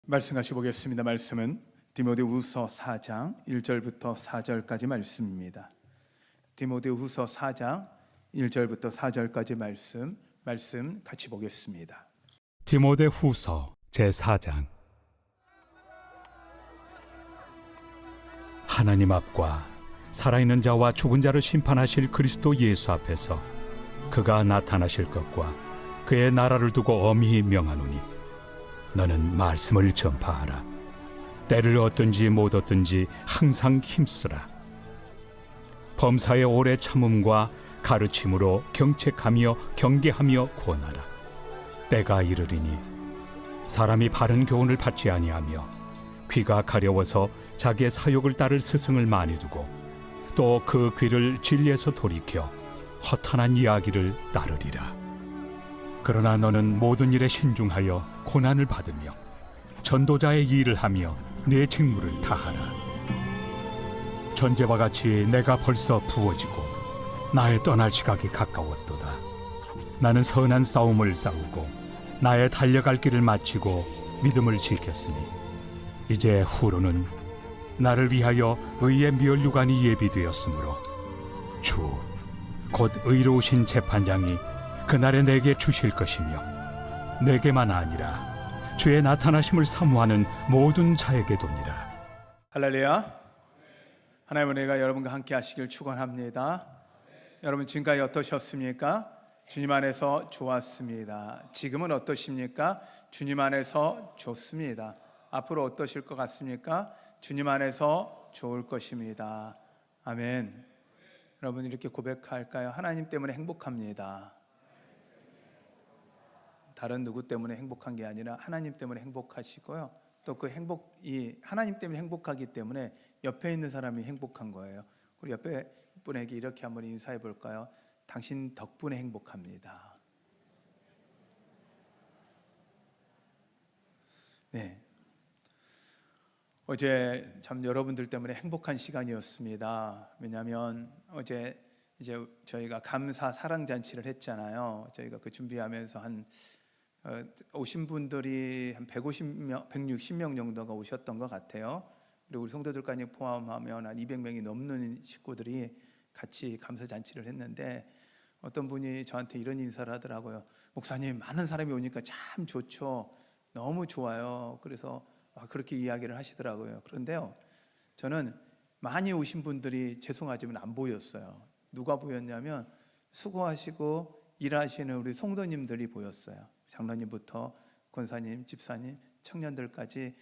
말씀하시 보겠습니다. 말씀은 디모데후서 4장 1절부터 4절까지 말씀입니다. 디모데후서 4장 1절부터 4절까지 말씀 같이 보겠습니다. 디모데후서 제4장. 하나님 앞과 살아있는 자와 죽은 자를 심판하실 그리스도 예수 앞에서 그가 나타나실 것과 그의 나라를 두고 엄히 명하노니 너는 말씀을 전파하라. 때를 얻든지 못 얻든지 항상 힘쓰라. 범사의 오래 참음과 가르침으로 경책하며 경계하며 권하라. 때가 이르리니 사람이 바른 교훈을 받지 아니하며 귀가 가려워서 자기의 사욕을 따를 스승을 많이 두고 또 그 귀를 진리에서 돌이켜 허탄한 이야기를 따르리라. 그러나 너는 모든 일에 신중하여 고난을 받으며 전도자의 일을 하며 내 직무를 다하라. 전제와 같이 내가 벌써 부어지고 나의 떠날 시각이 가까웠도다. 나는 선한 싸움을 싸우고 나의 달려갈 길을 마치고 믿음을 지켰으니 이제 후로는 나를 위하여 의의 면류관이 예비되었으므로 주 곧 의로우신 재판장이 그날에 내게 주실 것이며 내게만 아니라 주의 나타나심을 사모하는 모든 자에게 도니라. 할렐루야. 하나님의 은혜가 여러분과 함께 하시길 축원합니다. 여러분 지금까지 어떠셨습니까? 주님 안에서 좋았습니다. 지금은 어떠십니까? 주님 안에서 좋습니다. 앞으로 어떠실 것 같습니까? 주님 안에서 좋을 것입니다. 아멘. 여러분 이렇게 고백할까요? 하나님 때문에 행복합니다. 다른 누구 때문에 행복한 게 아니라 하나님 때문에 행복하시고요. 또 그 행복이 하나님 때문에 행복하기 때문에 옆에 있는 사람이 행복한 거예요. 우리 옆에 분에게 이렇게 한번 인사해 볼까요? 당신 덕분에 행복합니다. 네. 어제 참 여러분들 때문에 행복한 시간이었습니다. 왜냐하면 어제 이제 저희가 감사 사랑 잔치를 했잖아요. 저희가 그 준비하면서 오신 분들이 한 150명, 160명 정도가 오셨던 것 같아요. 그리고 우리 성도들까지 포함하면 한 200명이 넘는 식구들이 같이 감사 잔치를 했는데 어떤 분이 저한테 이런 인사를 하더라고요. 목사님, 많은 사람이 오니까 참 좋죠. 너무 좋아요. 그래서 그렇게 이야기를 하시더라고요. 그런데요, 저는 많이 오신 분들이 죄송하지만 안 보였어요. 누가 보였냐면 수고하시고 일하시는 우리 성도님들이 보였어요. 장로님부터 권사님, 집사님, 청년들까지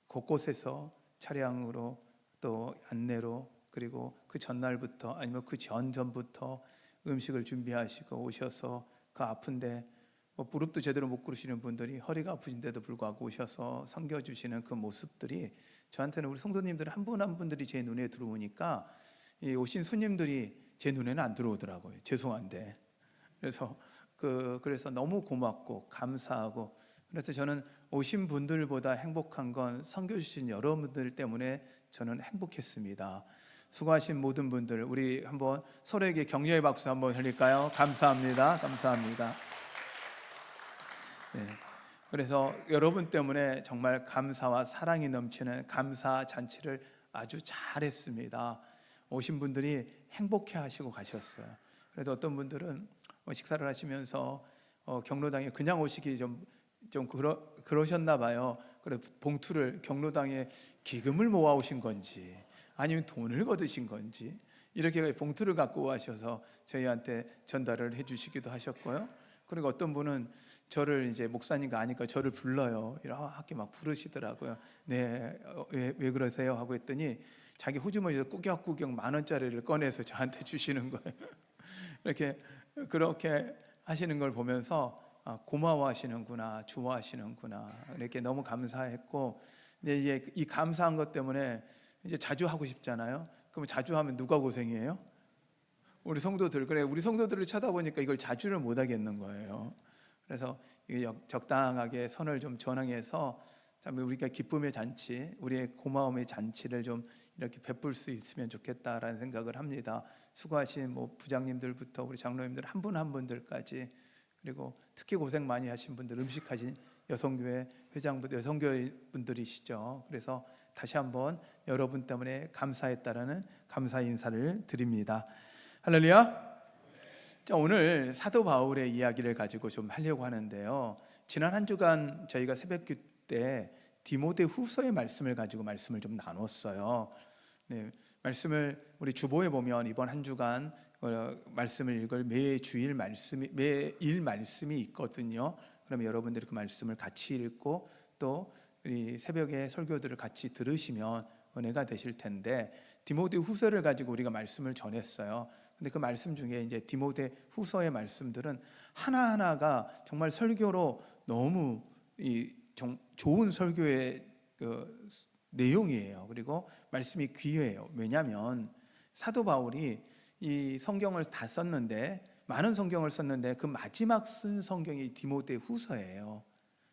곳곳에서 차량으로 또 안내로 그리고 그 전날부터 아니면 그 전전부터 음식을 준비하시고 오셔서 그 아픈데 무릎도 제대로 못 꿇으시는 분들이 허리가 아프신데도 불구하고 오셔서 섬겨주시는 그 모습들이 저한테는 우리 성도님들 한 분 한 분들이 제 눈에 들어오니까 이 오신 손님들이 제 눈에는 안 들어오더라고요. 죄송한데. 그래서 너무 고맙고 감사하고, 그래서 저는 오신 분들보다 행복한 건 섬겨주신 여러분들 때문에 저는 행복했습니다. 수고하신 모든 분들, 우리 한번 서로에게 격려의 박수 한번 드릴까요? 감사합니다. 감사합니다. 네. 그래서 여러분 때문에 정말 감사와 사랑이 넘치는 감사 잔치를 아주 잘했습니다. 오신 분들이 행복해 하시고 가셨어요. 그래도 어떤 분들은 식사를 하시면서 경로당에 그냥 오시기 좀 그러셨나 봐요. 그래 봉투를 경로당에 기금을 모아 오신 건지 아니면 돈을 거두신 건지 이렇게 봉투를 갖고 와셔서 저희한테 전달을 해주시기도 하셨고요. 그리고 어떤 분은 저를 이제 목사님과 아니까 저를 불러요. 이렇게 막 부르시더라고요. 네, 왜 그러세요? 하고 했더니 자기 호주머니에서 꾸역꾸역 10,000원짜리를 꺼내서 저한테 주시는 거예요. 그렇게 하시는 걸 보면서 고마워하시는구나, 좋아하시는구나, 이렇게 너무 감사했고, 근데 이제 이 감사한 것 때문에 이제 자주 하고 싶잖아요. 그럼 자주 하면 누가 고생이에요? 우리 성도들. 그래, 우리 성도들을 쳐다보니까 이걸 자주를 못 하겠는 거예요. 그래서 적당하게 선을 좀 전환해서 우리가 기쁨의 잔치, 우리의 고마움의 잔치를 좀 이렇게 베풀 수 있으면 좋겠다라는 생각을 합니다. 수고하신 부장님들부터 우리 장로님들 한 분 한 분들까지, 그리고 특히 고생 많이 하신 분들, 음식하신 여성교회 회장분, 여성교회 분들이시죠. 그래서 다시 한번 여러분 때문에 감사했다라는 감사 인사를 드립니다. 할렐루야. 자, 오늘 사도 바울의 이야기를 가지고 좀 하려고 하는데요. 지난 한 주간 저희가 새벽기 때 디모데 후서의 말씀을 가지고 말씀을 좀 나눴어요. 네, 말씀을 우리 주보에 보면 이번 한 주간 말씀을 읽을 매일 말씀이 있거든요. 그러면 여러분들이 그 말씀을 같이 읽고 또 우리 새벽에 설교들을 같이 들으시면 은혜가 되실 텐데, 디모데 후서를 가지고 우리가 말씀을 전했어요. 근데 그 말씀 중에 이제 디모데 후서의 말씀들은 하나하나가 정말 설교로 너무 좋은 설교의 그 내용이에요. 그리고 말씀이 귀해요. 왜냐하면 사도 바울이 이 성경을 다 썼는데, 많은 성경을 썼는데 그 마지막 쓴 성경이 디모데 후서예요.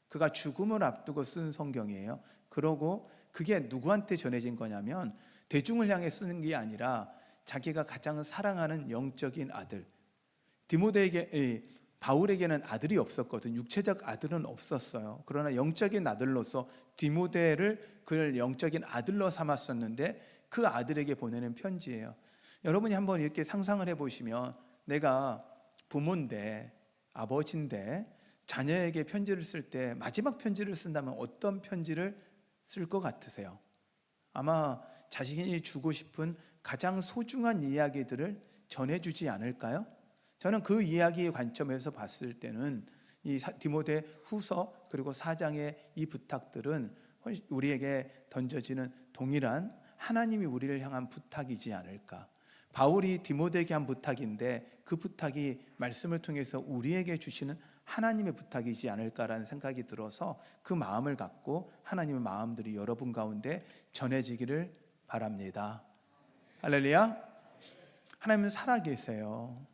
그가 죽음을 앞두고 쓴 성경이에요. 그러고 그게 누구한테 전해진 거냐면 대중을 향해 쓰는 게 아니라 자기가 가장 사랑하는 영적인 아들, 바울에게는 아들이 없었거든. 육체적 아들은 없었어요. 그러나 영적인 아들로서 디모데를 그를 영적인 아들로 삼았었는데 그 아들에게 보내는 편지예요. 여러분이 한번 이렇게 상상을 해보시면, 내가 부모인데, 아버지인데 자녀에게 편지를 쓸 때 마지막 편지를 쓴다면 어떤 편지를 쓸 것 같으세요? 아마 자신이 주고 싶은 가장 소중한 이야기들을 전해주지 않을까요? 저는 그 이야기의 관점에서 봤을 때는 이 디모데 후서 그리고 4장의 이 부탁들은 우리에게 던져지는 동일한 하나님이 우리를 향한 부탁이지 않을까. 바울이 디모데에게 한 부탁인데 그 부탁이 말씀을 통해서 우리에게 주시는 하나님의 부탁이지 않을까라는 생각이 들어서 그 마음을 갖고 하나님의 마음들이 여러분 가운데 전해지기를 바랍니다. 할렐루야. 하나님은 살아계세요.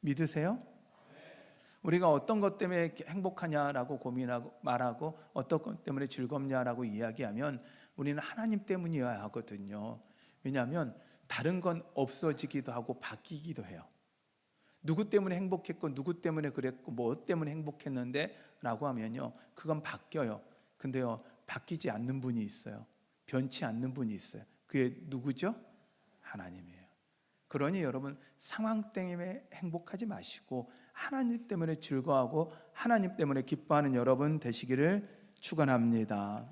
믿으세요? 우리가 어떤 것 때문에 행복하냐라고 고민하고 말하고 어떤 것 때문에 즐겁냐라고 이야기하면 우리는 하나님 때문이어야 하거든요. 왜냐하면 다른 건 없어지기도 하고 바뀌기도 해요. 누구 때문에 행복했고 누구 때문에 그랬고 뭐 때문에 행복했는데 라고 하면요, 그건 바뀌어요. 근데요, 바뀌지 않는 분이 있어요. 변치 않는 분이 있어요. 그게 누구죠? 하나님이에요. 그러니 여러분, 상황 때문에 행복하지 마시고 하나님 때문에 즐거워하고 하나님 때문에 기뻐하는 여러분 되시기를 축원합니다.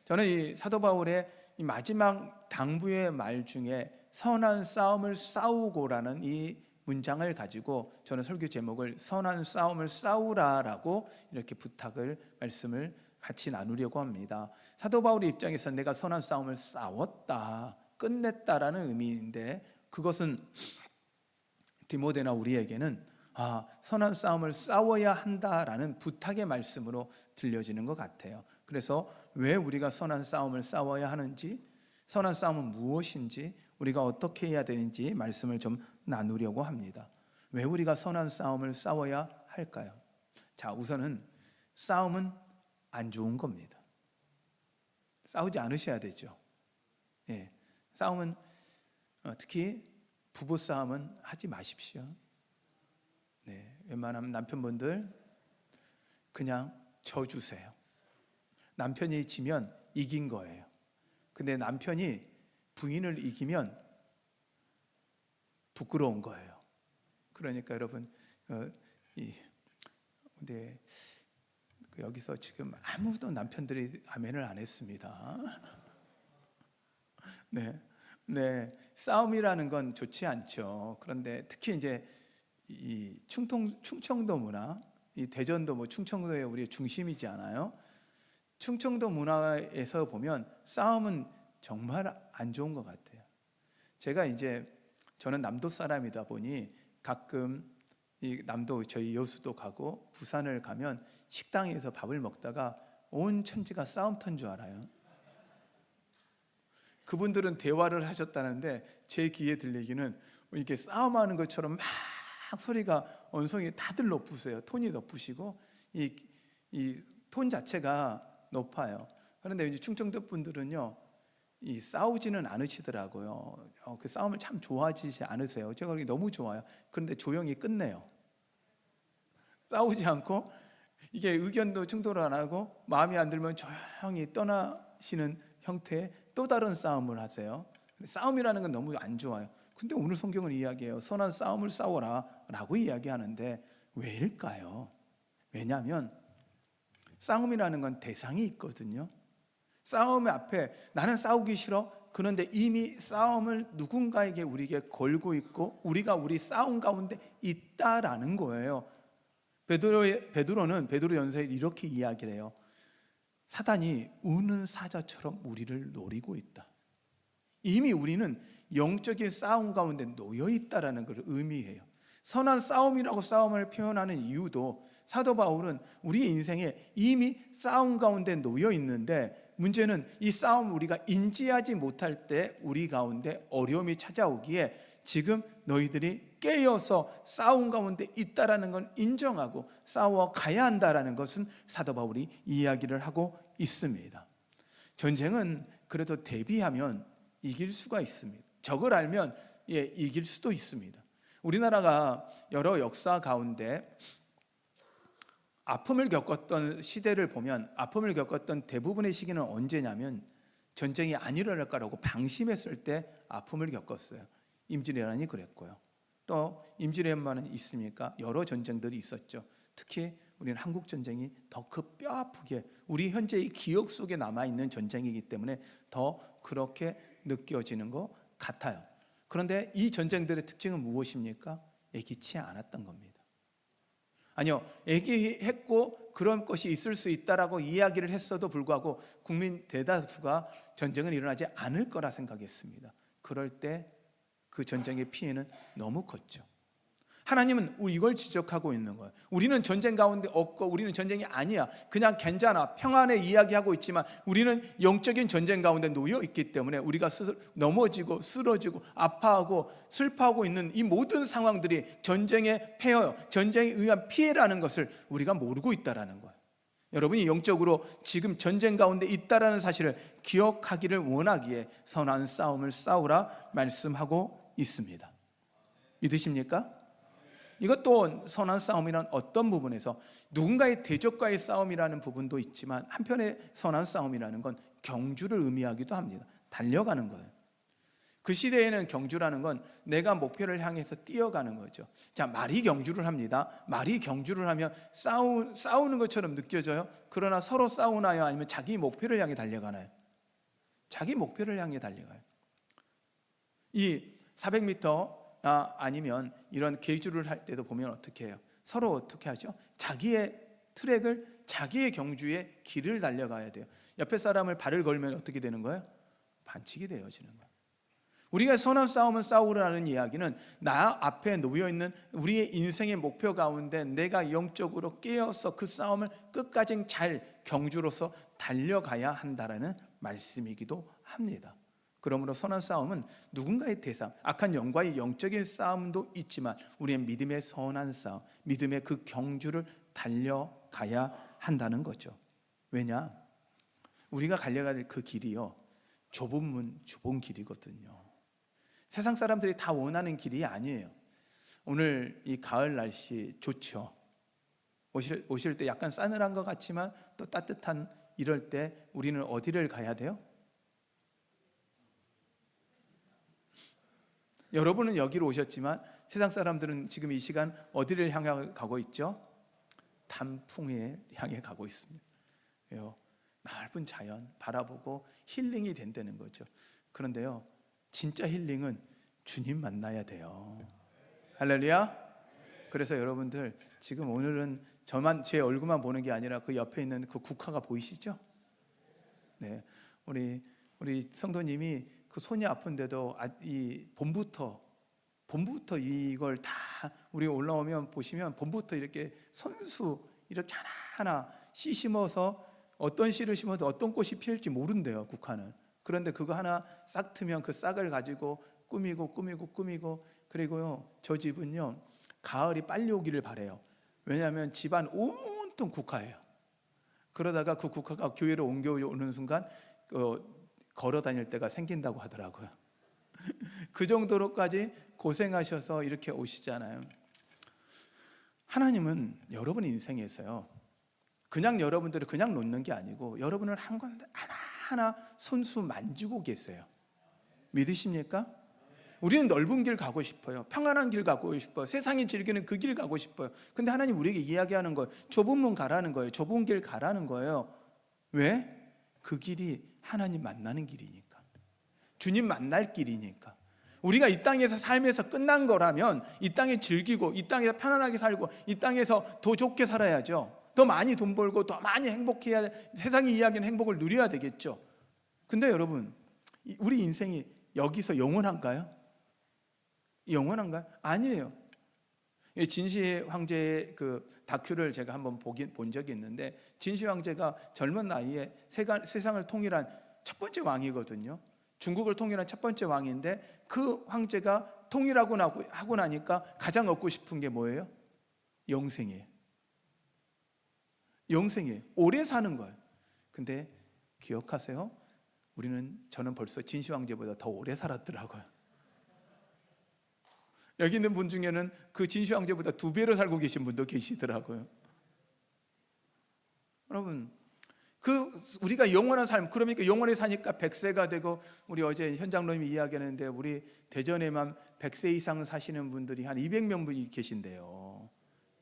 저는 이 사도 바울의 이 마지막 당부의 말 중에 선한 싸움을 싸우고라는 이 문장을 가지고 저는 설교 제목을 선한 싸움을 싸우라라고 이렇게 말씀을 같이 나누려고 합니다. 사도 바울의 입장에서 내가 선한 싸움을 싸웠다, 끝냈다라는 의미인데, 그것은 디모데나 우리에게는 선한 싸움을 싸워야 한다라는 부탁의 말씀으로 들려지는 것 같아요. 그래서 왜 우리가 선한 싸움을 싸워야 하는지, 선한 싸움은 무엇인지, 우리가 어떻게 해야 되는지 말씀을 좀 나누려고 합니다. 왜 우리가 선한 싸움을 싸워야 할까요? 자, 우선은 싸움은 안 좋은 겁니다. 싸우지 않으셔야 되죠. 예, 싸움은 특히 부부싸움은 하지 마십시오. 네, 웬만하면 남편분들 그냥 져주세요. 남편이 지면 이긴 거예요. 근데 남편이 부인을 이기면 부끄러운 거예요. 그러니까 여러분, 여기서 지금 아무도 남편들이 아멘을 안 했습니다. 네, 싸움이라는 건 좋지 않죠. 그런데 특히 이제 이 충청도 문화, 이 대전도 뭐 충청도의 우리의 중심이지 않아요? 충청도 문화에서 보면 싸움은 정말 안 좋은 것 같아요. 저는 남도 사람이다 보니 가끔 이 남도, 저희 여수도 가고 부산을 가면 식당에서 밥을 먹다가 온 천지가 싸움터인 줄 알아요. 그분들은 대화를 하셨다는데 제 귀에 들리기는 이렇게 싸움하는 것처럼 막 소리가 언성이 다들 높으세요. 톤이 높으시고 이 톤 자체가 높아요. 그런데 이제 충청도 분들은요, 이 싸우지는 않으시더라고요. 그 싸움을 참 좋아하지 않으세요. 제가 그게 너무 좋아요. 그런데 조용히 끝내요. 싸우지 않고 이게 의견도 충돌 안 하고 마음에 안 들면 조용히 떠나시는 형태의 또 다른 싸움을 하세요. 싸움이라는 건 너무 안 좋아요. 근데 오늘 성경은 이야기해요. 선한 싸움을 싸워라 라고 이야기하는데 왜일까요? 왜냐하면 싸움이라는 건 대상이 있거든요. 싸움 앞에 나는 싸우기 싫어. 그런데 이미 싸움을 누군가에게 우리에게 걸고 있고 우리가 우리 싸움 가운데 있다라는 거예요. 베드로는 베드로전서에 이렇게 이야기를 해요. 사단이 우는 사자처럼 우리를 노리고 있다. 이미 우리는 영적인 싸움 가운데 놓여 있다라는 것을 의미해요. 선한 싸움이라고 싸움을 표현하는 이유도 사도 바울은 우리의 인생에 이미 싸움 가운데 놓여 있는데 문제는 이 싸움 우리가 인지하지 못할 때 우리 가운데 어려움이 찾아오기에 지금 너희들이 깨어서 싸움 가운데 있다라는 건 인정하고 싸워 가야 한다라는 것은 사도 바울이 이야기를 하고 있습니다. 전쟁은 그래도 대비하면 이길 수가 있습니다. 적을 알면 이길 수도 있습니다. 우리나라가 여러 역사 가운데 아픔을 겪었던 시대를 보면 아픔을 겪었던 대부분의 시기는 언제냐면 전쟁이 안 일어날 거라고 방심했을 때 아픔을 겪었어요. 임진왜란이 그랬고요. 또 임진왜란만은 있습니까? 여러 전쟁들이 있었죠. 특히 우리는 한국 전쟁이 더 그 뼈 아프게 우리 현재의 기억 속에 남아있는 전쟁이기 때문에 더 그렇게 느껴지는 것 같아요. 그런데 이 전쟁들의 특징은 무엇입니까? 예기치 않았던 겁니다. 아니요, 예기했고 그런 것이 있을 수 있다라고 이야기를 했어도 불구하고 국민 대다수가 전쟁은 일어나지 않을 거라 생각했습니다. 그럴 때 그 전쟁의 피해는 너무 컸죠. 하나님은 이걸 지적하고 있는 거예요. 우리는 전쟁 가운데 없고 우리는 전쟁이 아니야. 그냥 괜찮아. 평안에 이야기하고 있지만 우리는 영적인 전쟁 가운데 놓여 있기 때문에 우리가 넘어지고 쓰러지고 아파하고 슬퍼하고 있는 이 모든 상황들이 전쟁의 폐허, 전쟁에 의한 피해라는 것을 우리가 모르고 있다라는 거예요. 여러분이 영적으로 지금 전쟁 가운데 있다라는 사실을 기억하기를 원하기에 선한 싸움을 싸우라 말씀하고 있습니다. 믿으십니까? 이것도 선한 싸움이란 어떤 부분에서 누군가의 대적과의 싸움이라는 부분도 있지만 한편의 선한 싸움이라는 건 경주를 의미하기도 합니다. 달려가는 거예요. 그 시대에는 경주라는 건 내가 목표를 향해서 뛰어가는 거죠. 자, 말이 경주를 합니다. 말이 경주를 하면 싸우는 것처럼 느껴져요. 그러나 서로 싸우나요? 아니면 자기 목표를 향해 달려가나요? 자기 목표를 향해 달려가요. 이 400m 아니면 이런 계주를 할 때도 보면 어떻게 해요? 서로 어떻게 하죠? 자기의 트랙을 자기의 경주의 길을 달려가야 돼요. 옆에 사람을 발을 걸면 어떻게 되는 거예요? 반칙이 되어지는 거예요. 우리가 선한 싸움을 싸우라는 이야기는 나 앞에 놓여있는 우리의 인생의 목표 가운데 내가 영적으로 깨어서 그 싸움을 끝까지 잘 경주로서 달려가야 한다라는 말씀이기도 합니다. 그러므로 선한 싸움은 누군가의 대상, 악한 영과의 영적인 싸움도 있지만 우리의 믿음의 선한 싸움, 믿음의 그 경주를 달려가야 한다는 거죠. 왜냐? 우리가 달려갈 그 길이요, 좁은 문, 좁은 길이거든요. 세상 사람들이 다 원하는 길이 아니에요. 오늘 이 가을 날씨 좋죠. 오실 때 약간 싸늘한 것 같지만 또 따뜻한 이럴 때 우리는 어디를 가야 돼요? 여러분은 여기로 오셨지만 세상 사람들은 지금 이 시간 어디를 향해 가고 있죠? 단풍에 향해 가고 있습니다. 왜요? 넓은 자연 바라보고 힐링이 된다는 거죠. 그런데요, 진짜 힐링은 주님 만나야 돼요. 할렐루야. 그래서 여러분들 지금 오늘은 저만 제 얼굴만 보는 게 아니라 그 옆에 있는 그 국화가 보이시죠? 네, 우리 성도님이 그 손이 아픈데도 이 봄부터 이걸 다 우리 올라오면 보시면 봄부터 이렇게 손수 이렇게 하나하나 씨 심어서 어떤 씨를 심어도 어떤 꽃이 피울지 모른대요, 국화는. 그런데 그거 하나 싹 트면 그 싹을 가지고 꾸미고 그리고요, 저 집은요 가을이 빨리 오기를 바래요. 왜냐하면 집안 온통 국화예요. 그러다가 그 국화가 교회로 옮겨오는 순간 걸어 다닐 때가 생긴다고 하더라고요. 그 정도로까지 고생하셔서 이렇게 오시잖아요. 하나님은 여러분 인생에서요 그냥 여러분들을 그냥 놓는 게 아니고 여러분을 한 건데 하나하나 손수 만지고 계세요. 믿으십니까? 우리는 넓은 길 가고 싶어요. 평안한 길 가고 싶어요. 세상이 즐기는 그 길 가고 싶어요. 근데 하나님 우리에게 이야기하는 거예요. 좁은 문 가라는 거예요. 좁은 길 가라는 거예요. 왜? 그 길이 하나님 만나는 길이니까. 주님 만날 길이니까. 우리가 이 땅에서 삶에서 끝난 거라면 이 땅에 즐기고 이 땅에서 편안하게 살고 이 땅에서 더 좋게 살아야죠. 더 많이 돈 벌고 더 많이 행복해야, 세상이 이야기하는 행복을 누려야 되겠죠. 근데 여러분, 우리 인생이 여기서 영원한가요? 영원한가요? 아니에요. 진시 황제의 그 다큐를 제가 한번 본 적이 있는데, 진시 황제가 젊은 나이에 세상을 통일한 첫 번째 왕이거든요. 중국을 통일한 첫 번째 왕인데, 그 황제가 통일하고 나니까 가장 얻고 싶은 게 뭐예요? 영생이에요. 영생이에요. 오래 사는 거예요. 근데 기억하세요? 저는 벌써 진시 황제보다 더 오래 살았더라고요. 여기 있는 분 중에는 그 진시 황제보다 2배로 살고 계신 분도 계시더라고요. 여러분, 우리가 영원한 삶, 그러니까 영원히 사니까 100세가 되고, 우리 어제 현장로님이 이야기하는데 우리 대전에만 100세 이상 사시는 분들이 한 200명 분이 계신데요.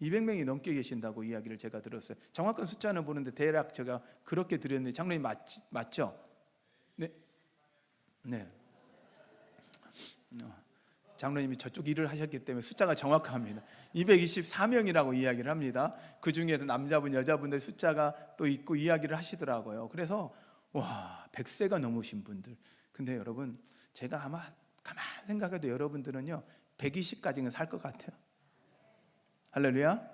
200명이 넘게 계신다고 이야기를 제가 들었어요. 정확한 숫자는 모르는데 대략 제가 그렇게 드렸는데, 장로님 맞죠? 네. 네. 장로님이 저쪽 일을 하셨기 때문에 숫자가 정확합니다. 224명이라고 이야기를 합니다. 그 중에서 남자분, 여자분들 숫자가 또 있고 이야기를 하시더라고요. 그래서 100세가 넘으신 분들. 근데 여러분, 제가 아마 가만 생각해도 여러분들은요 120까지는 살 것 같아요. 할렐루야.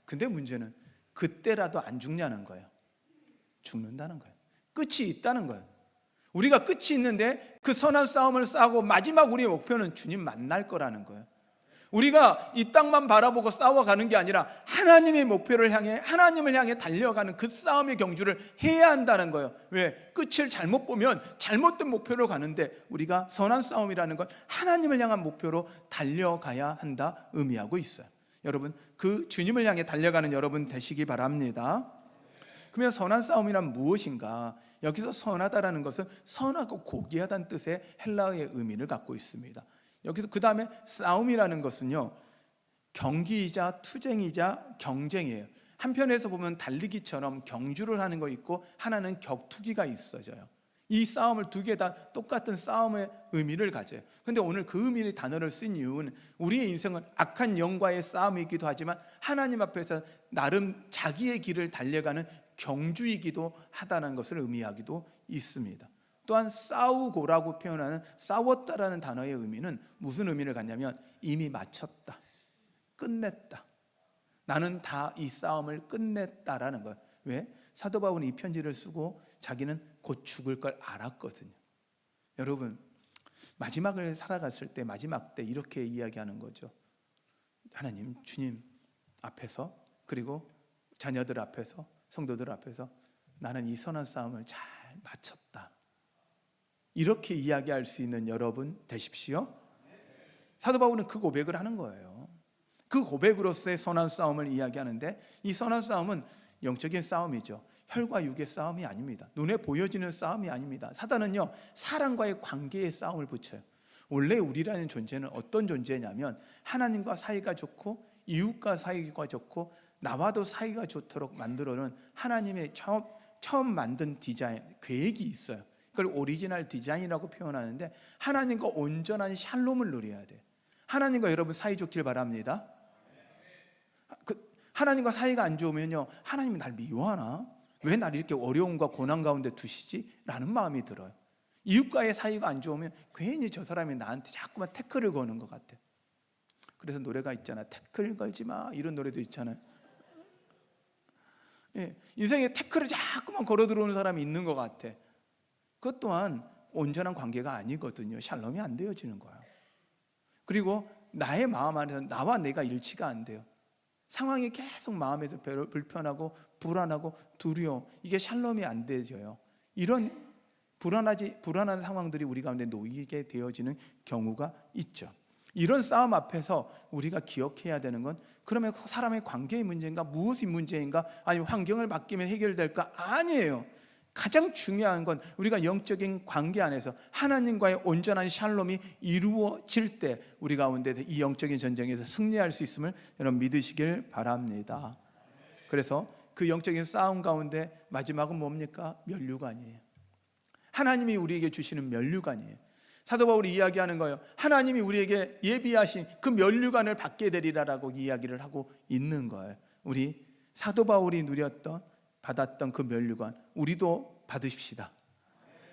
근데 문제는 그때라도 안 죽냐는 거예요. 죽는다는 거예요. 끝이 있다는 거예요. 우리가 끝이 있는데 그 선한 싸움을 싸고 마지막 우리의 목표는 주님 만날 거라는 거예요. 우리가 이 땅만 바라보고 싸워가는 게 아니라 하나님의 목표를 향해, 하나님을 향해 달려가는 그 싸움의 경주를 해야 한다는 거예요. 왜? 끝을 잘못 보면 잘못된 목표로 가는데, 우리가 선한 싸움이라는 건 하나님을 향한 목표로 달려가야 한다 의미하고 있어요. 여러분, 그 주님을 향해 달려가는 여러분 되시기 바랍니다. 그러면 선한 싸움이란 무엇인가? 여기서 선하다라는 것은 선하고 고귀하다는 뜻의 헬라어의 의미를 갖고 있습니다. 여기서 그 다음에 싸움이라는 것은요, 경기이자 투쟁이자 경쟁이에요. 한편에서 보면 달리기처럼 경주를 하는 거 있고, 하나는 격투기가 있어져요. 이 싸움을 두 개 다 똑같은 싸움의 의미를 가져요. 근데 오늘 그 의미의 단어를 쓴 이유는 우리의 인생은 악한 영과의 싸움이기도 하지만 하나님 앞에서 나름 자기의 길을 달려가는 경주이기도 하다는 것을 의미하기도 있습니다. 또한 싸우고라고 표현하는 싸웠다라는 단어의 의미는 무슨 의미를 갖냐면 이미 마쳤다, 끝냈다, 나는 다 이 싸움을 끝냈다라는 거예요. 왜? 사도 바울은 이 편지를 쓰고 자기는 곧 죽을 걸 알았거든요. 여러분, 마지막을 살아갔을 때, 마지막 때 이렇게 이야기하는 거죠. 하나님, 주님 앞에서, 그리고 자녀들 앞에서, 성도들 앞에서 나는 이 선한 싸움을 잘 마쳤다, 이렇게 이야기할 수 있는 여러분 되십시오. 사도 바울은 그 고백을 하는 거예요. 그 고백으로서의 선한 싸움을 이야기하는데, 이 선한 싸움은 영적인 싸움이죠. 혈과 육의 싸움이 아닙니다. 눈에 보여지는 싸움이 아닙니다. 사단은요, 사람과의 관계에 싸움을 붙여요. 원래 우리라는 존재는 어떤 존재냐면 하나님과 사이가 좋고 이웃과 사이가 좋고 나와도 사이가 좋도록 만들어놓은 하나님의 처음 만든 디자인, 계획이 있어요. 그걸 오리지널 디자인이라고 표현하는데, 하나님과 온전한 샬롬을 누려야 돼요. 하나님과 여러분 사이 좋길 바랍니다. 하나님과 사이가 안 좋으면요, 하나님이 날 미워하나? 왜 나를 이렇게 어려움과 고난 가운데 두시지? 라는 마음이 들어요. 이웃과의 사이가 안 좋으면 괜히 저 사람이 나한테 자꾸만 태클을 거는 것 같아요. 그래서 노래가 있잖아, 태클 걸지 마, 이런 노래도 있잖아요. 예, 인생에 태클을 자꾸만 걸어 들어오는 사람이 있는 것 같아. 그것 또한 온전한 관계가 아니거든요. 샬롬이 안 되어지는 거야. 그리고 나의 마음 안에서 나와 내가 일치가 안 돼요. 상황이 계속 마음에서 불편하고 불안하고 두려워, 이게 샬롬이 안 되져요. 이런 불안한 상황들이 우리 가운데 놓이게 되어지는 경우가 있죠. 이런 싸움 앞에서 우리가 기억해야 되는 건, 그러면 사람의 관계의 문제인가, 무엇이 문제인가, 아니면 환경을 바뀌면 해결될까? 아니에요. 가장 중요한 건 우리가 영적인 관계 안에서 하나님과의 온전한 샬롬이 이루어질 때 우리 가운데 이 영적인 전쟁에서 승리할 수 있음을 여러분 믿으시길 바랍니다. 그래서 그 영적인 싸움 가운데 마지막은 뭡니까? 면류관이에요. 하나님이 우리에게 주시는 면류관이에요. 사도 바울이 이야기하는 거예요. 하나님이 우리에게 예비하신 그 면류관을 받게 되리라라고 이야기를 하고 있는 거예요. 우리 사도 바울이 받았던 그 면류관, 우리도 받으십시다.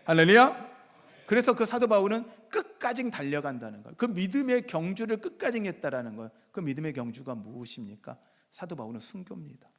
할렐루야. 그래서 그 사도 바울은 끝까지 달려간다는 거예요. 그 믿음의 경주를 끝까지 했다라는 거예요. 그 믿음의 경주가 무엇입니까? 사도 바울은 순교입니다.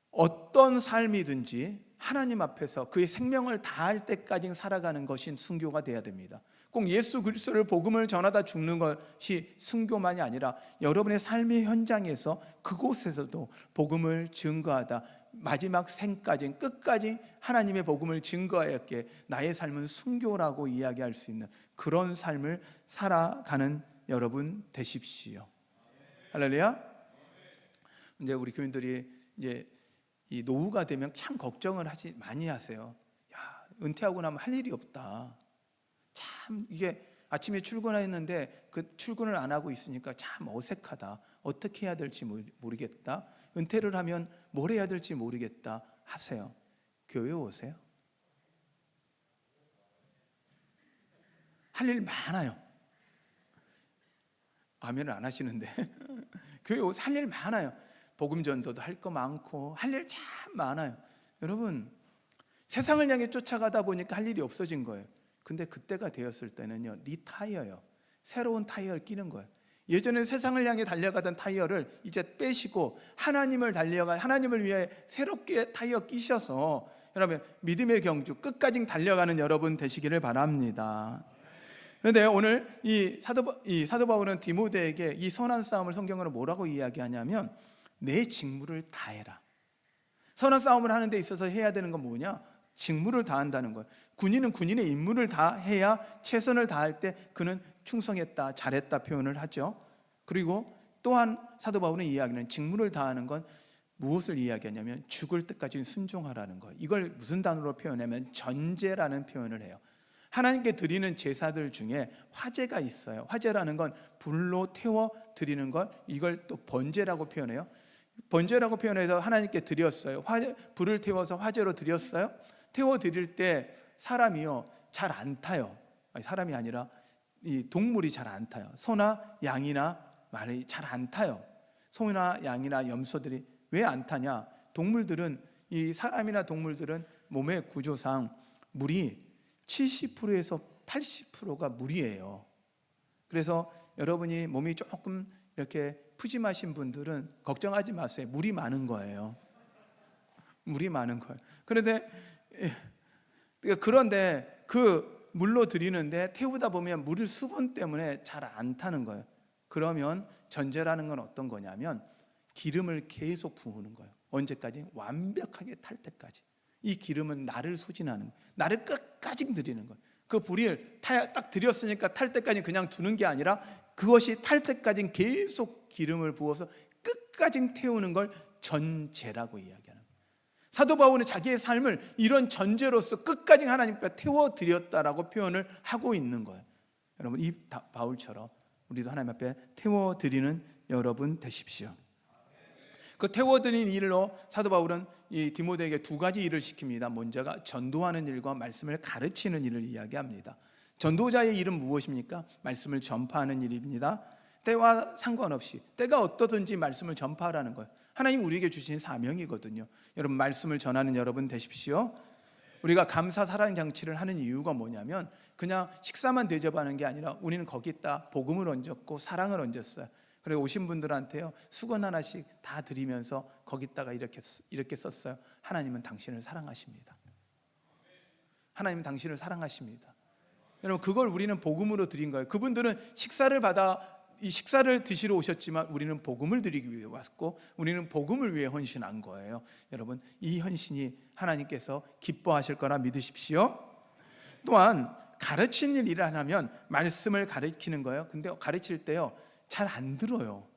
어떤 삶이든지 하나님 앞에서 그의 생명을 다할 때까지 살아가는 것이 순교가 돼야 됩니다. 꼭 예수 그리스도를 복음을 전하다 죽는 것이 순교만이 아니라 여러분의 삶의 현장에서 그곳에서도 복음을 증거하다 마지막 생까지 끝까지 하나님의 복음을 증거하였기에 나의 삶은 순교라고 이야기할 수 있는 그런 삶을 살아가는 여러분 되십시오. 할렐루야. 이제 우리 교인들이 이제 이 노후가 되면 참 걱정을 많이 하세요. 야, 은퇴하고 나면 할 일이 없다. 참 이게 아침에 출근했는데 그 출근을 안 하고 있으니까 참 어색하다. 어떻게 해야 될지 모르겠다. 은퇴를 하면 뭘 해야 될지 모르겠다 하세요. 교회 오세요. 할 일 많아요. 아멘을 안 하시는데 교회 오세요. 할 일 많아요. 복음 전도도 할 거 많고 할 일 참 많아요. 여러분, 세상을 향해 쫓아가다 보니까 할 일이 없어진 거예요. 근데 그때가 되었을 때는요, 리타이어요. 새로운 타이어를 끼는 거예요. 예전에 세상을 향해 달려가던 타이어를 이제 빼시고 하나님을 위해 새롭게 타이어 끼셔서 여러분 믿음의 경주 끝까지 달려가는 여러분 되시기를 바랍니다. 그런데 오늘 이 사도 바울은 디모데에게 이 선한 싸움을 성경으로 뭐라고 이야기하냐면 내 직무를 다해라. 선한 싸움을 하는 데 있어서 해야 되는 건 뭐냐? 직무를 다한다는 거예요. 군인은 군인의 임무를 다해야 최선을 다할 때 그는 충성했다, 잘했다 표현을 하죠. 그리고 또한 사도 바울의 이야기는 직무를 다하는 건 무엇을 이야기하냐면 죽을 때까지 순종하라는 거예요. 이걸 무슨 단어로 표현하면 전제라는 표현을 해요. 하나님께 드리는 제사들 중에 화제가 있어요. 화제라는 건 불로 태워 드리는 걸 이걸 또 번제라고 표현해요. 번제라고 표현해서 하나님께 드렸어요. 불을 태워서 화제로 드렸어요. 태워 드릴 때 사람이요 잘 안 타요. 사람이 아니라 이 동물이 잘 안 타요. 소나 양이나 말이 잘 안 타요. 소나 양이나 염소들이 왜 안 타냐? 동물들은 이 사람이나 동물들은 몸의 구조상 물이 70%에서 80%가 물이에요. 그래서 여러분이 몸이 조금 이렇게 푸짐하신 분들은 걱정하지 마세요. 물이 많은 거예요. 물이 많은 거예요. 그런데 그 물로 드리는데 태우다 보면 물 수분 때문에 잘 안 타는 거예요. 그러면 전제라는 건 어떤 거냐면 기름을 계속 부으는 거예요. 언제까지? 완벽하게 탈 때까지. 이 기름은 나를 소진하는 거예요. 나를 끝까지 드리는 거예요. 그 불을 딱 드렸으니까 탈 때까지 그냥 두는 게 아니라 그것이 탈 때까지 계속 기름을 부어서 끝까지 태우는 걸 전제라고 이야기하는 거예요. 사도 바울은 자기의 삶을 이런 전제로서 끝까지 하나님 앞에 태워드렸다라고 표현을 하고 있는 거예요. 여러분, 이 바울처럼 우리도 하나님 앞에 태워드리는 여러분 되십시오. 그 태워드린 일로 사도 바울은 이 디모데에게 두 가지 일을 시킵니다. 먼저가 전도하는 일과 말씀을 가르치는 일을 이야기합니다. 전도자의 일은 무엇입니까? 말씀을 전파하는 일입니다. 때와 상관없이 때가 어떠든지 말씀을 전파하라는 거예요. 하나님 우리에게 주신 사명이거든요. 여러분, 말씀을 전하는 여러분 되십시오. 우리가 감사 사랑 장치를 하는 이유가 뭐냐면 그냥 식사만 대접하는 게 아니라 우리는 거기다 복음을 얹었고 사랑을 얹었어요. 그리고 오신 분들한테요 수건 하나씩 다 드리면서 거기다가 이렇게 썼어요. 하나님은 당신을 사랑하십니다. 하나님은 당신을 사랑하십니다. 여러분, 그걸 우리는 복음으로 드린 거예요. 그분들은 이 식사를 드시러 오셨지만 우리는 복음을 드리기 위해 왔고 우리는 복음을 위해 헌신한 거예요. 여러분, 이 헌신이 하나님께서 기뻐하실 거라 믿으십시오. 또한 가르치는 일을 하면 말씀을 가르치는 거예요. 근데 가르칠 때요, 잘 안 들어요.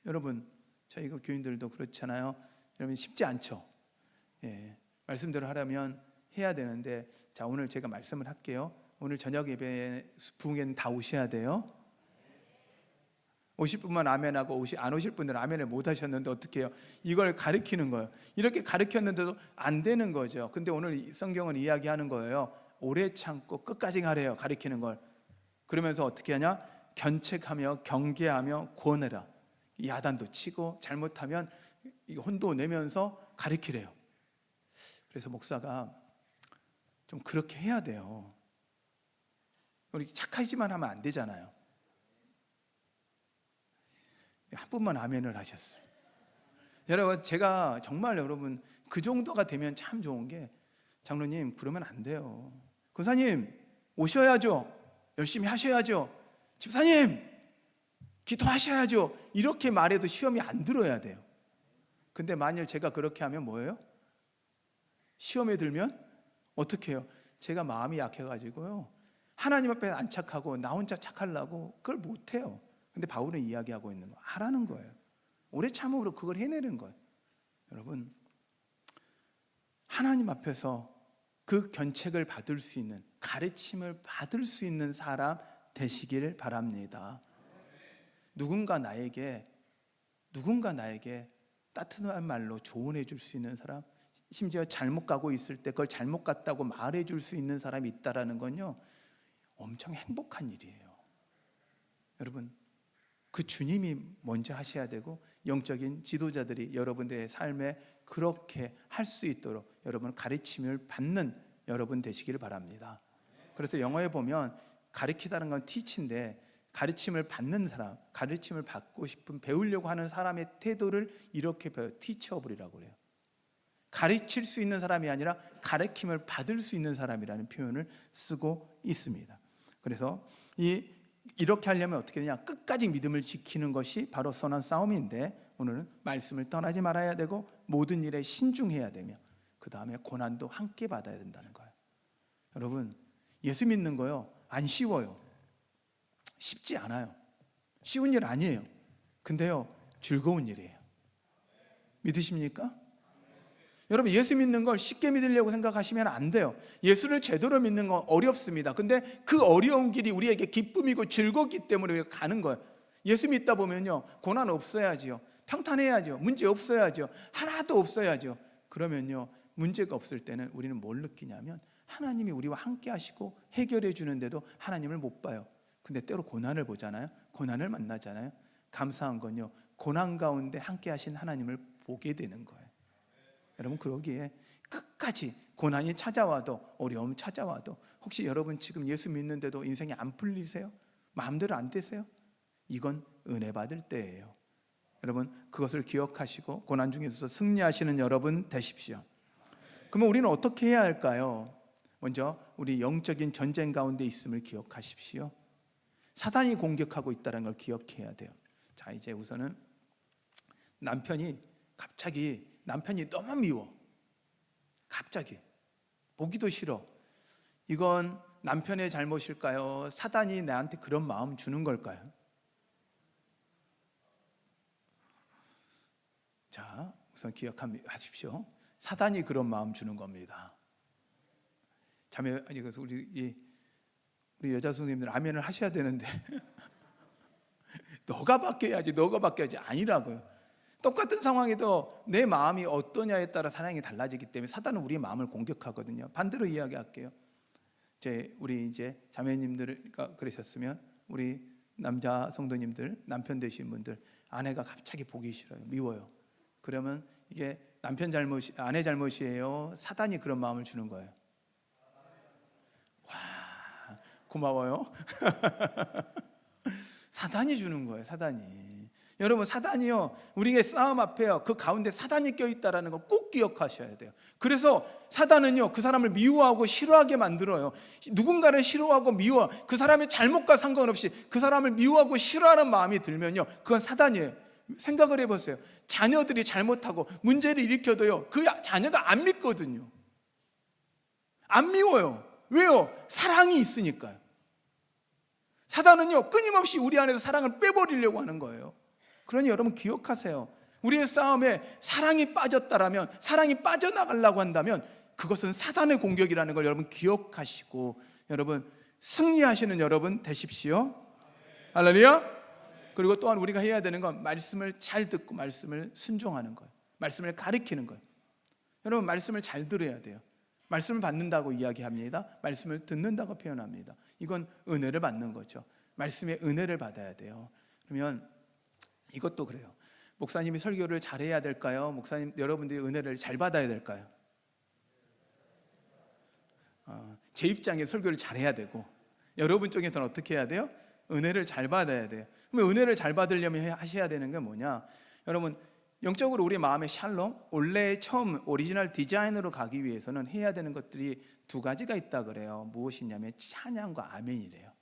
여러분, 저희 교인들도 그렇잖아요. 여러분, 쉽지 않죠. 예, 말씀대로 하려면 해야 되는데, 자, 오늘 제가 말씀을 할게요. 오늘 저녁 예배 부흥회는 다 오셔야 돼요. 오실 분만 아멘하고 안 오실 분들은 아멘을 못 하셨는데 어떻게 해요? 이걸 가르치는 거예요. 이렇게 가르쳤는데도 안 되는 거죠. 근데 오늘 성경은 이야기하는 거예요. 오래 참고 끝까지 하래요. 가르치는 걸. 그러면서 어떻게 하냐? 견책하며 경계하며 구원해라. 야단도 치고 잘못하면 혼도 내면서 가르치래요. 그래서 목사가 좀 그렇게 해야 돼요. 우리 착하지만 하면 안 되잖아요. 한 분만 아멘을 하셨어요. 여러분, 제가 정말 여러분 그 정도가 되면 참 좋은 게, 장로님 그러면 안 돼요. 권사님 오셔야죠. 열심히 하셔야죠. 집사님 기도하셔야죠. 이렇게 말해도 시험이 안 들어야 돼요. 근데 만일 제가 그렇게 하면 뭐예요? 시험에 들면 어떻게 해요? 제가 마음이 약해가지고요, 하나님 앞에 안 착하고 나 혼자 착하려고 그걸 못해요. 근데 바울은 이야기하고 있는 거 하라는 거예요. 오래 참음으로 그걸 해내는 거예요. 여러분, 하나님 앞에서 그 견책을 받을 수 있는, 가르침을 받을 수 있는 사람 되시길 바랍니다. 누군가 나에게 따뜻한 말로 조언해 줄 수 있는 사람, 심지어 잘못 가고 있을 때 그걸 잘못 갔다고 말해 줄 수 있는 사람이 있다라는 건요, 엄청 행복한 일이에요. 여러분, 그 주님이 먼저 하셔야 되고, 영적인 지도자들이 여러분들의 삶에 그렇게 할 수 있도록 여러분 가르침을 받는 여러분 되시기를 바랍니다. 그래서 영어에 보면 가르치다는 건 teach인데, 가르침을 받는 사람, 가르침을 받고 싶은, 배우려고 하는 사람의 태도를 이렇게 배워요. teachable이라고 그래요. 가르칠 수 있는 사람이 아니라 가르침을 받을 수 있는 사람이라는 표현을 쓰고 있습니다. 그래서 이렇게 하려면 어떻게 되냐? 끝까지 믿음을 지키는 것이 바로 선한 싸움인데, 오늘은 말씀을 떠나지 말아야 되고 모든 일에 신중해야 되며, 그 다음에 고난도 함께 받아야 된다는 거예요. 여러분, 예수 믿는 거요, 안 쉬워요. 쉽지 않아요. 쉬운 일 아니에요. 근데요, 즐거운 일이에요. 믿으십니까? 여러분, 예수 믿는 걸 쉽게 믿으려고 생각하시면 안 돼요. 예수를 제대로 믿는 건 어렵습니다. 근데 그 어려운 길이 우리에게 기쁨이고 즐겁기 때문에 우리가 가는 거예요. 예수 믿다 보면요, 고난 없어야지요, 평탄해야죠, 문제 없어야죠, 하나도 없어야죠. 그러면요, 문제가 없을 때는 우리는 뭘 느끼냐면, 하나님이 우리와 함께 하시고 해결해 주는데도 하나님을 못 봐요. 근데 때로 고난을 보잖아요. 고난을 만나잖아요. 감사한 건요, 고난 가운데 함께 하신 하나님을 보게 되는 거예요. 여러분, 그러기에 끝까지 고난이 찾아와도, 어려움 찾아와도, 혹시 여러분 지금 예수 믿는데도 인생이 안 풀리세요? 마음대로 안 되세요? 이건 은혜 받을 때예요. 여러분, 그것을 기억하시고 고난 중에서 승리하시는 여러분 되십시오. 그러면 우리는 어떻게 해야 할까요? 먼저 우리 영적인 전쟁 가운데 있음을 기억하십시오. 사단이 공격하고 있다는 걸 기억해야 돼요. 자, 이제 우선은 남편이 너무 미워. 갑자기 보기도 싫어. 이건 남편의 잘못일까요? 사단이 나한테 그런 마음 주는 걸까요? 자, 우선 기억하십시오. 사단이 그런 마음 주는 겁니다. 자매, 그래서 우리 여자 선생님들 아멘을 하셔야 되는데 너가 바뀌어야지 아니라고요. 똑같은 상황에도 내 마음이 어떠냐에 따라 사랑이 달라지기 때문에 사단은 우리의 마음을 공격하거든요. 반대로 이야기할게요. 우리 이제 자매님들가 그러셨으면, 우리 남자 성도님들, 남편 되신 분들, 아내가 갑자기 보기 싫어요, 미워요. 그러면 이게 아내 잘못이에요? 사단이 그런 마음을 주는 거예요? 와, 고마워요. 사단이 주는 거예요, 사단이. 여러분, 사단이요, 우리의 싸움 앞에요, 그 가운데 사단이 껴있다라는 걸 꼭 기억하셔야 돼요. 그래서 사단은요, 그 사람을 미워하고 싫어하게 만들어요. 누군가를 싫어하고 미워, 그 사람의 잘못과 상관없이 그 사람을 미워하고 싫어하는 마음이 들면요, 그건 사단이에요. 생각을 해보세요. 자녀들이 잘못하고 문제를 일으켜도요, 그 자녀가 안 믿거든요. 안 미워요. 왜요? 사랑이 있으니까요. 사단은요, 끊임없이 우리 안에서 사랑을 빼버리려고 하는 거예요. 그러니 여러분 기억하세요. 우리의 싸움에 사랑이 빠졌다라면, 사랑이 빠져나가려고 한다면 그것은 사단의 공격이라는 걸 여러분 기억하시고, 여러분 승리하시는 여러분 되십시오. 할렐루야. 그리고 또한 우리가 해야 되는 건 말씀을 잘 듣고 말씀을 순종하는 거예요. 말씀을 가르치는 거예요. 여러분 말씀을 잘 들어야 돼요. 말씀을 받는다고 이야기합니다. 말씀을 듣는다고 표현합니다. 이건 은혜를 받는 거죠. 말씀의 은혜를 받아야 돼요. 그러면 이것도 그래요. 목사님이 설교를 잘해야 될까요? 목사님, 여러분들이 은혜를 잘 받아야 될까요? 제 입장에 설교를 잘해야 되고, 여러분 쪽에서는 어떻게 해야 돼요? 은혜를 잘 받아야 돼요. 그러면 은혜를 잘 받으려면 하셔야 되는 게 뭐냐? 여러분 영적으로 우리 마음의 샬롬, 원래 처음 오리지널 디자인으로 가기 위해서는 해야 되는 것들이 두 가지가 있다 그래요. 무엇이냐면 찬양과 아멘이래요.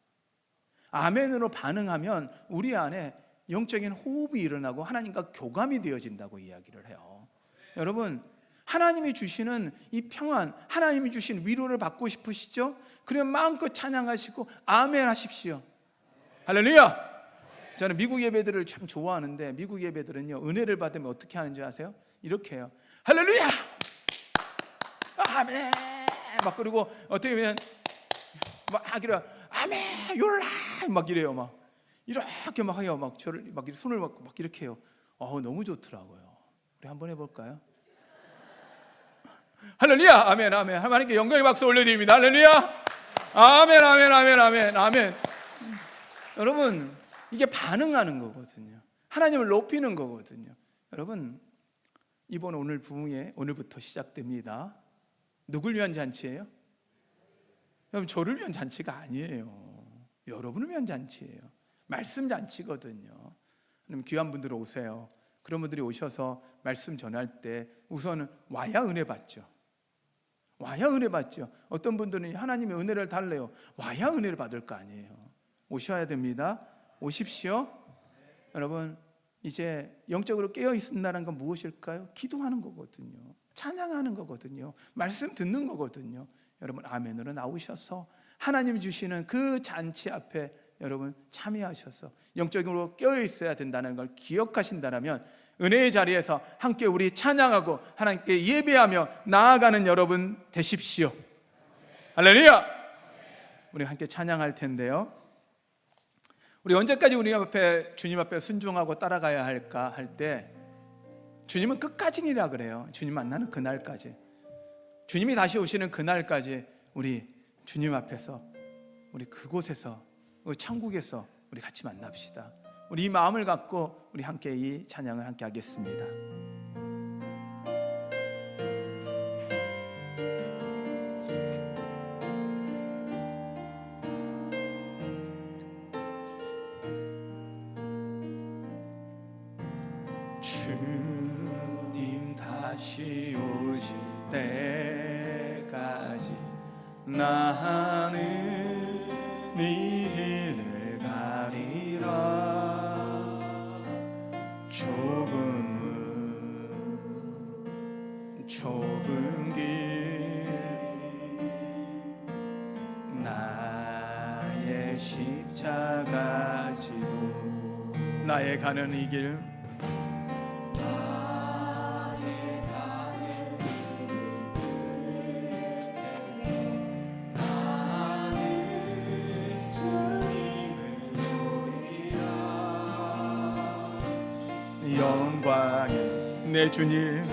아멘으로 반응하면 우리 안에 영적인 호흡이 일어나고 하나님과 교감이 되어진다고 이야기를 해요. 여러분 하나님이 주시는 이 평안, 하나님이 주신 위로를 받고 싶으시죠? 그러면 마음껏 찬양하시고 아멘 하십시오. 할렐루야! 저는 미국 예배들을 참 좋아하는데, 미국 예배들은요 은혜를 받으면 어떻게 하는지 아세요? 이렇게 해요. 할렐루야! 아멘! 막 그리고 어떻게 보면 막 이래요. 아멘! You're alive! 막 이래요. 막 이렇게 막 해요. 막 저를 막 손을 막 이렇게 해요. 너무 좋더라고요. 우리 한번 해볼까요? 할렐루야! 아멘! 아멘! 하나님께 영광의 박수 올려드립니다. 할렐루야! 아멘! 아멘! 아멘! 아멘! 아멘! 여러분 이게 반응하는 거거든요. 하나님을 높이는 거거든요. 여러분 이번 오늘 부흥회 오늘부터 시작됩니다. 누굴 위한 잔치예요? 여러분 저를 위한 잔치가 아니에요. 여러분을 위한 잔치예요. 말씀 잔치거든요. 그럼 귀한 분들 오세요. 그런 분들이 오셔서 말씀 전할 때 우선은 와야 은혜 받죠. 와야 은혜 받죠. 어떤 분들은 하나님의 은혜를 달래요. 와야 은혜를 받을 거 아니에요. 오셔야 됩니다. 오십시오. 여러분 이제 영적으로 깨어 있는다는 건 무엇일까요? 기도하는 거거든요. 찬양하는 거거든요. 말씀 듣는 거거든요. 여러분 아멘으로 나오셔서 하나님 주시는 그 잔치 앞에 여러분 참여하셔서 영적으로 깨어 있어야 된다는 걸 기억하신다면 은혜의 자리에서 함께 우리 찬양하고 하나님께 예배하며 나아가는 여러분 되십시오. 할렐루야! 우리 함께 찬양할 텐데요. 우리 언제까지 우리 앞에 주님 앞에 순종하고 따라가야 할까 할 때 주님은 끝까지니라 그래요. 주님 만나는 그날까지, 주님이 다시 오시는 그날까지 우리 주님 앞에서, 우리 그곳에서, 우리 천국에서 우리 같이 만납시다. 우리 이 마음을 갖고 우리 함께 이 찬양을 함께 하겠습니다. 주님 다시 오실 때까지 나는 네 길을 가리라. 좁은 길 나의 십자가 지고 나의 가는 이 길 영광의 내 주님,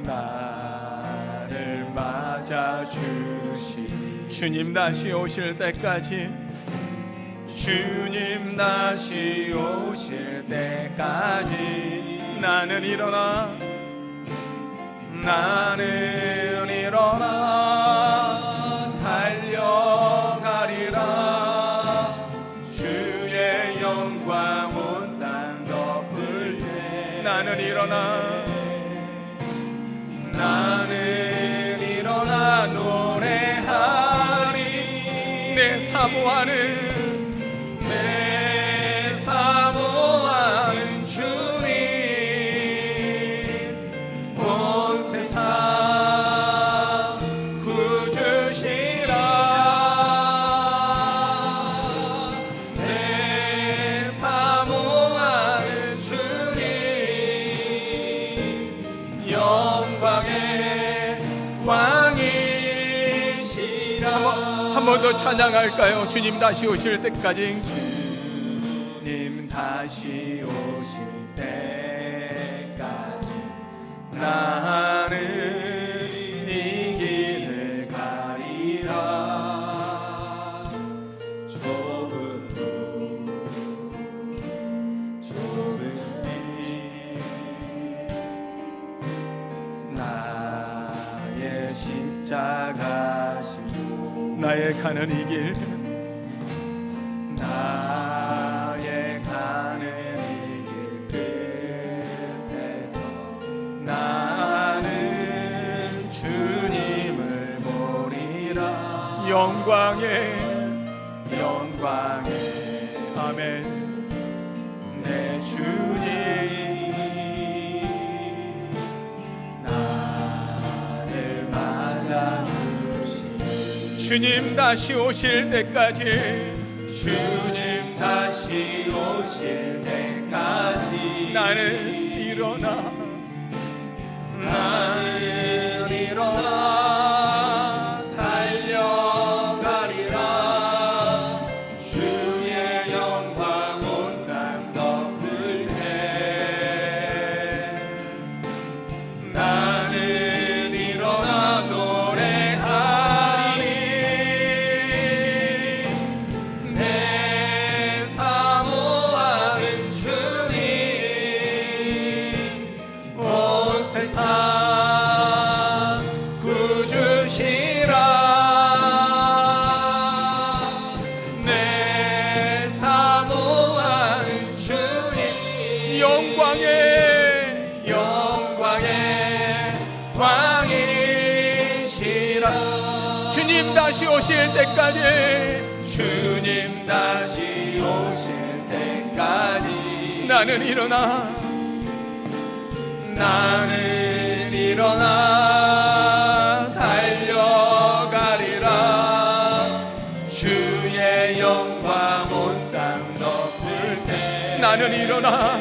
나를 맞아 주시. 주님 다시 오실 때까지, 주님 다시 오실 때까지 나는 일어나 달려가리라. 주의 영광 온 땅 덮을 때 나는 일어나 노래하리. 내 사모하는 주님, 더 찬양할까요? 주님 다시 오실 때까지, 주님 다시 오실 때까지 나는 이 길을 가리라. 좁은 길 나의 십자가 지고 나의 가는 이 길, 나의 가는 이 길 끝에서 나는 주님을 보리라. 영광의 아멘. 내 주님 나를 맞아주시. 주님 다시 오실 때까지, 주님 다시 오실 때까지 나는 일어나 달려가리라. 주의 영광 온 땅 덮을 때 나는 일어나 노래하리. 내 사모하는 주님 온 세상 구주시라. 내 사모하는 주님 영광의 왕이시라. 주님 다시 오실 때까지, 주님 다시 오실 때까지 나는 일어나 달려가리라. 주의 영광 온 땅 덮을 때 나는 일어나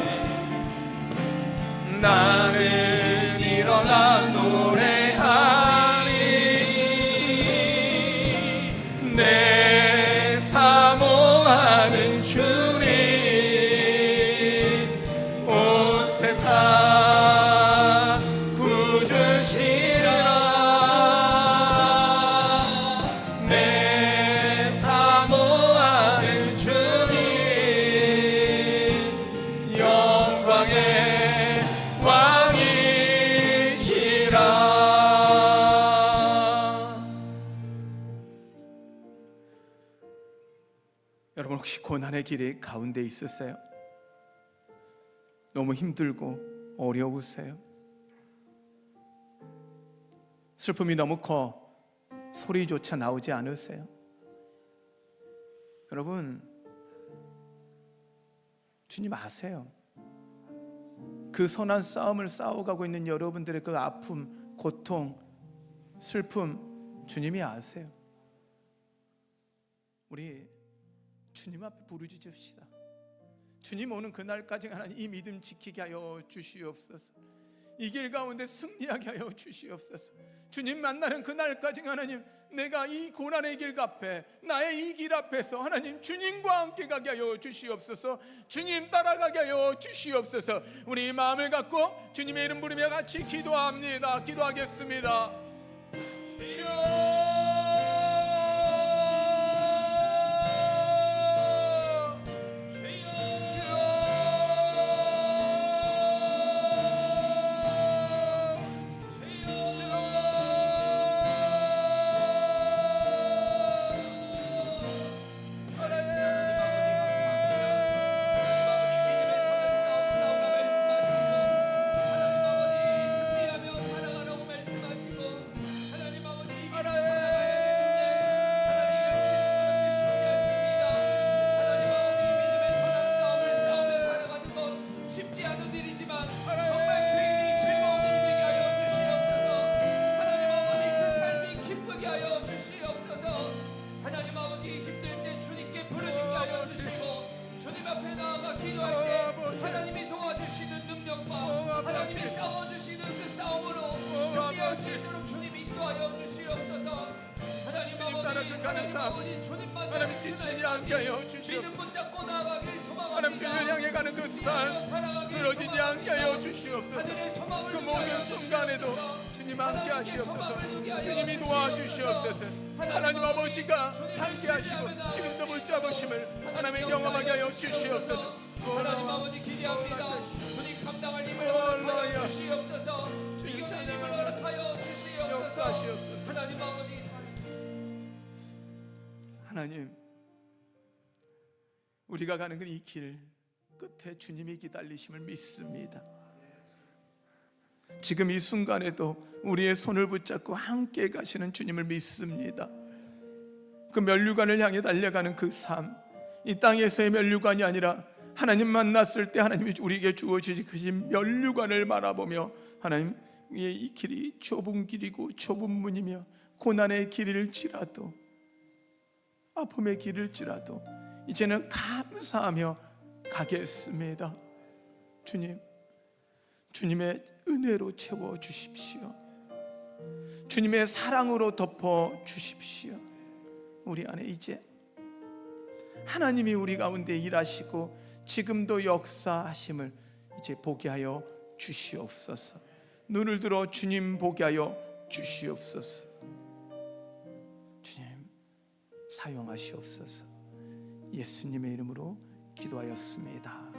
노래하리. 내 사모하는 주님 온 세상 구주시라. 내 사모하는 주님 영광의 왕이시라. 여러분, 혹시 고난의 길이 가운데 있으세요? 너무 힘들고 어려우세요? 슬픔이 너무 커 소리조차 나오지 않으세요? 여러분, 주님 아세요. 그 선한 싸움을 싸워가고 있는 여러분들의 그 아픔, 고통, 슬픔 주님이 아세요. 우리 주님 앞에 부르짖읍시다. 주님 오는 그날까지 하나님 이 믿음 지키게 하여 주시옵소서. 이 길 가운데 승리하게 하여 주시옵소서. 주님 만나는 그날까지 하나님, 내가 이 고난의 길 앞에, 나의 이 길 앞에서 하나님 주님과 함께 가게 하여 주시옵소서. 주님 따라가게 하여 주시옵소서. 우리 마음을 갖고 주님의 이름 부르며 같이 기도합니다. 기도하겠습니다. 하나님 삶 하나님 지치지 않게 하여 주시옵소서. 하나님 주님을 향해 가는 그 삶 쓰러지지 않게 하여 주시옵소서. 그 모든 순간에도 주님 함께 하시옵소서. 주님이 도와주시옵소서. 하나님 아버지가 함께 하시고 지금도 붙잡으심을 하나님의 경험하게 하여 주시옵소서. 하나님 아버지 기대합니다. 주님 감당할 힘을 허락하여 주시옵소서. 주님 힘을 허락하여 주시옵소서. 역사하시옵소서. 하나님 아버지, 하나님, 우리가 가는 이 길 끝에 주님이 기다리심을 믿습니다. 지금 이 순간에도 우리의 손을 붙잡고 함께 가시는 주님을 믿습니다. 그 면류관을 향해 달려가는 그 삶, 이 땅에서의 면류관이 아니라 하나님 만났을 때 하나님이 우리에게 주어주신 면류관을 바라보며 하나님, 이 길이 좁은 길이고 좁은 문이며 고난의 길일지라도 아픔의 길일지라도 이제는 감사하며 가겠습니다. 주님, 주님의 은혜로 채워 주십시오. 주님의 사랑으로 덮어 주십시오. 우리 안에 이제 하나님이 우리 가운데 일하시고 지금도 역사하심을 이제 보게 하여 주시옵소서. 눈을 들어 주님 보게 하여 주시옵소서. 주님 사용하시옵소서. 예수님의 이름으로 기도하였습니다.